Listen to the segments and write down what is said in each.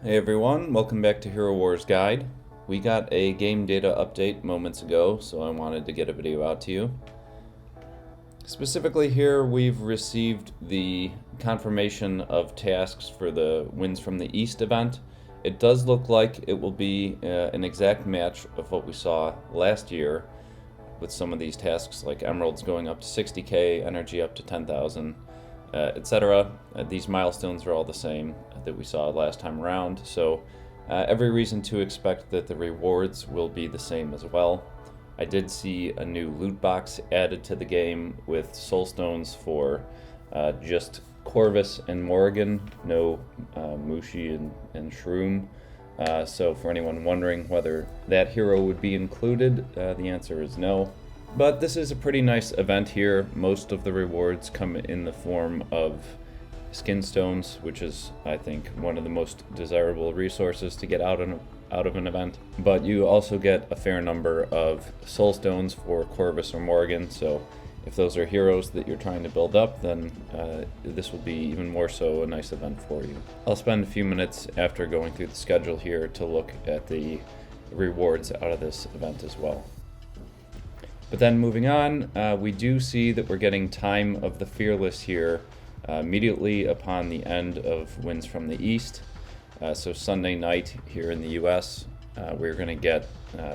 Hey everyone, welcome back to Hero Wars Guide. We got a game data update moments ago, so I wanted to get a video out to you. Specifically here, we've received the confirmation of tasks for the Wins from the East event. It does look like it will be an exact match of what we saw last year, with some of these tasks like emeralds going up to 60k, energy up to 10,000, etc. These milestones are all the same that we saw last time around, so every reason to expect that the rewards will be the same as well. I did see a new loot box added to the game with soulstones for just Corvus and Morrigan, no Mushi and Shroom. So for anyone wondering whether that hero would be included, the answer is no. But this is a pretty nice event here. Most of the rewards come in the form of skin stones, which is, I think, one of the most desirable resources to get out of an event. But you also get a fair number of soul stones for Corvus or Morrigan, so if those are heroes that you're trying to build up, then this will be even more so a nice event for you. I'll spend a few minutes after going through the schedule here to look at the rewards out of this event as well. But then moving on, we do see that we're getting Time of the Fearless here immediately upon the end of Wins from the East. So Sunday night here in the US, we're going to get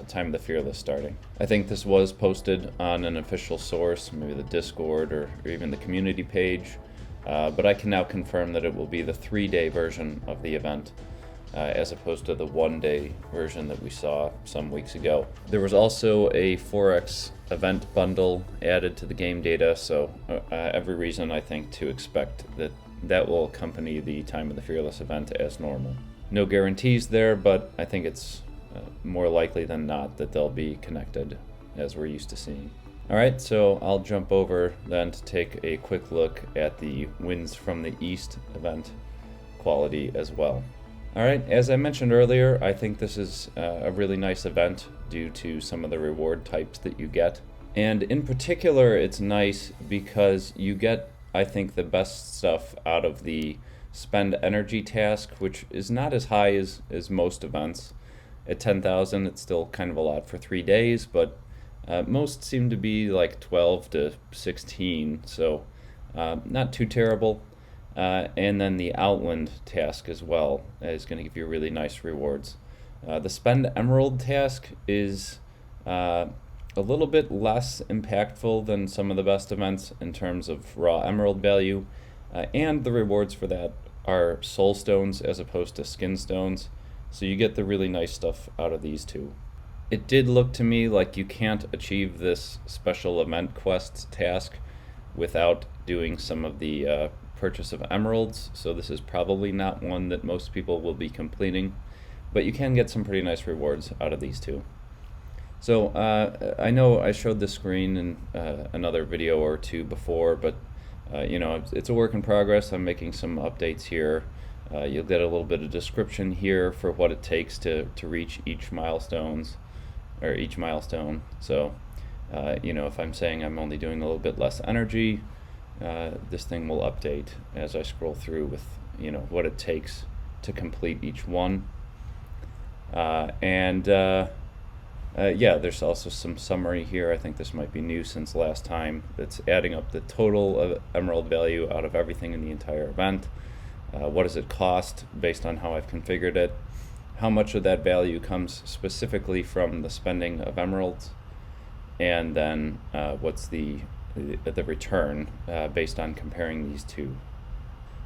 Time of the Fearless starting. I think this was posted on an official source, maybe the Discord or even the community page, but I can now confirm that it will be the 3-day version of the event, as opposed to the 1-day version that we saw some weeks ago. There was also a 4x event bundle added to the game data, so every reason I think to expect that will accompany the Time of the Fearless event as normal. No guarantees there, but I think it's more likely than not that they'll be connected as we're used to seeing. Alright, so I'll jump over then to take a quick look at the Wins from the East event quality as well. Alright, as I mentioned earlier, I think this is a really nice event due to some of the reward types that you get. And in particular, it's nice because you get, I think, the best stuff out of the spend energy task, which is not as high as most events. At 10,000, it's still kind of a lot for 3 days, but most seem to be like 12 to 16, so not too terrible. And then the Outland task as well is going to give you really nice rewards. The Spend Emerald task is a little bit less impactful than some of the best events in terms of raw emerald value, and the rewards for that are soul stones as opposed to skin stones, so you get the really nice stuff out of these two. It did look to me like you can't achieve this special event quests task without doing some of the purchase of emeralds, so this is probably not one that most people will be completing, but you can get some pretty nice rewards out of these two. So I know I showed the screen in another video or two before, but it's a work in progress. I'm making some updates here. You'll get a little bit of description here for what it takes to reach each milestone. So if I'm saying I'm only doing a little bit less energy, this thing will update as I scroll through with what it takes to complete each one. There's also some summary here. I think this might be new since last time. That's adding up the total of emerald value out of everything in the entire event. What does it cost based on how I've configured it? How much of that value comes specifically from the spending of emeralds? And then what's the return based on comparing these two.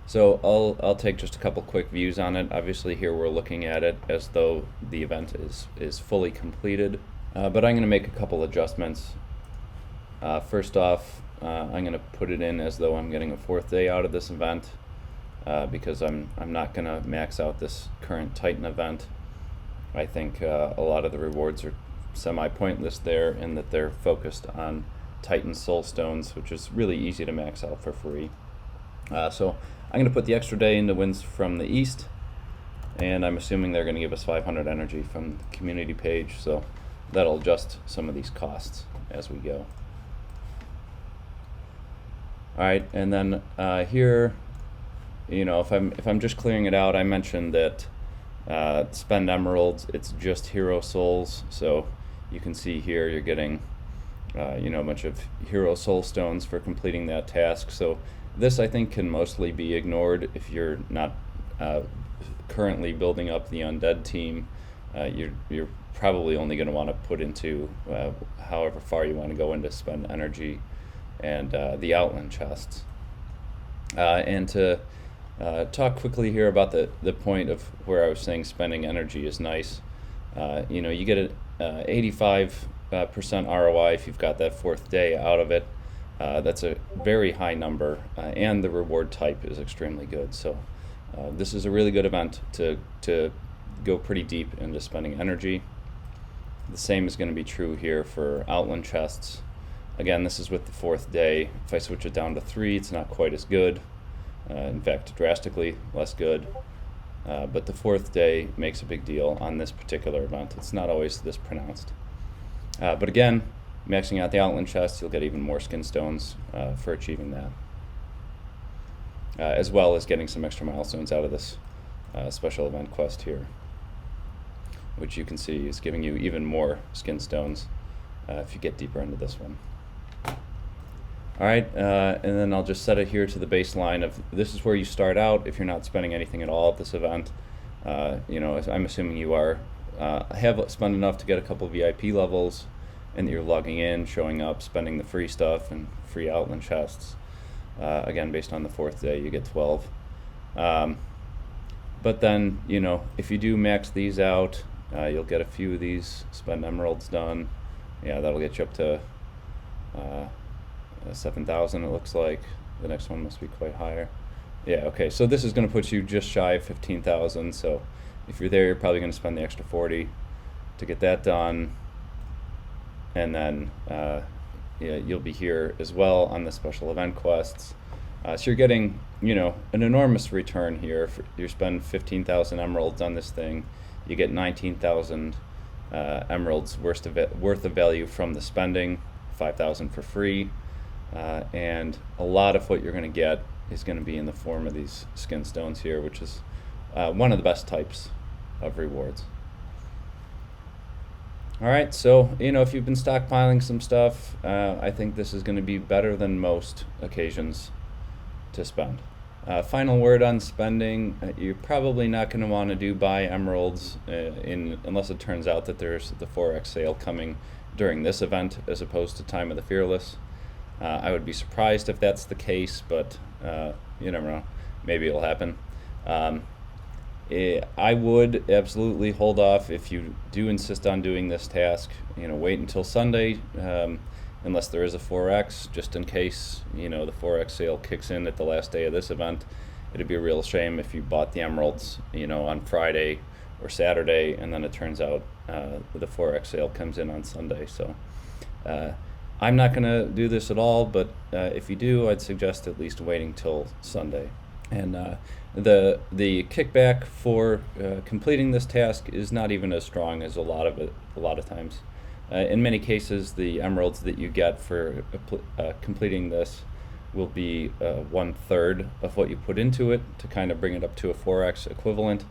So I'll take just a couple quick views on it. Obviously here we're looking at it as though the event is fully completed, but I'm going to make a couple adjustments. First off, I'm going to put it in as though I'm getting a 4th day out of this event, because I'm not going to max out this current Titan event. I think a lot of the rewards are semi-pointless there in that they're focused on Titan soul stones, which is really easy to max out for free. So I'm going to put the extra day into Wins from the East, and I'm assuming they're going to give us 500 energy from the community page, so that'll adjust some of these costs as we go. Alright, and then here, if I'm just clearing it out, I mentioned that Spend emeralds, it's just hero souls. So you can see here you're getting a bunch of hero soul stones for completing that task. So this, I think, can mostly be ignored if you're not currently building up the undead team. You're probably only going to want to put into however far you want to go into spend energy and the outland chests. And to talk quickly here about the point of where I was saying spending energy is nice. You get an 85% ROI if you've got that 4th day out of it. That's a very high number, and the reward type is extremely good. So this is a really good event to go pretty deep into spending energy. The same is going to be true here for outland chests. Again, this is with the 4th day. If I switch it down to 3, it's not quite as good. In fact, drastically less good. But the 4th day makes a big deal on this particular event. It's not always this pronounced. But again, maxing out the outland chest, you'll get even more skin stones for achieving that. As well as getting some extra milestones out of this special event quest here, which you can see is giving you even more skin stones if you get deeper into this one. Alright, and then I'll just set it here to the baseline of this is where you start out if you're not spending anything at all at this event. I'm assuming you are have spent enough to get a couple VIP levels, and that you're logging in, showing up, spending the free stuff and free outland chests. Again, based on the 4th day, you get 12. But then, if you do max these out, you'll get a few of these spend emeralds done. Yeah, that'll get you up to 7,000, it looks like. The next one must be quite higher. Yeah, okay, so this is going to put you just shy of 15,000. So if you're there, you're probably going to spend the extra 40 to get that done. And then you'll be here as well on the special event quests. So you're getting, an enormous return here. You spend 15,000 emeralds on this thing. You get 19,000 emeralds worth of value from the spending, 5,000 for free. And a lot of what you're going to get is going to be in the form of these skin stones here, which is one of the best types of rewards. Alright, so, if you've been stockpiling some stuff, I think this is going to be better than most occasions to spend. Final word on spending, you're probably not going to want to buy emeralds unless it turns out that there's the 4x sale coming during this event as opposed to Time of the Fearless. I would be surprised if that's the case, but you never know. Maybe it'll happen. I would absolutely hold off if you do insist on doing this task. Wait until Sunday, unless there is a 4x, just in case the 4x sale kicks in at the last day of this event. It'd be a real shame if you bought the emeralds, on Friday or Saturday, and then it turns out the 4x sale comes in on Sunday. So I'm not going to do this at all, but if you do, I'd suggest at least waiting till Sunday. And the kickback for completing this task is not even as strong as a lot of times. In many cases, the emeralds that you get for completing this will be 1/3 of what you put into it to kind of bring it up to a 4x equivalent.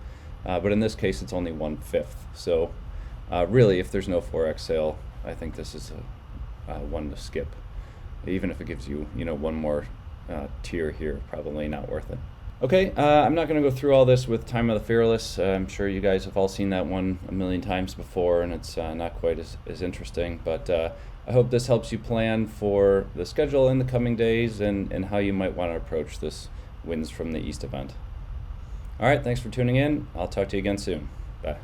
But in this case, it's only 1/5. So really, if there's no 4x sale, I think this is a one to skip. Even if it gives you, one more tier here, probably not worth it. Okay, I'm not going to go through all this with Time of the Fearless. I'm sure you guys have all seen that one a million times before, and it's not quite as interesting. But I hope this helps you plan for the schedule in the coming days and how you might want to approach this Winds from the East event. All right, thanks for tuning in. I'll talk to you again soon. Bye.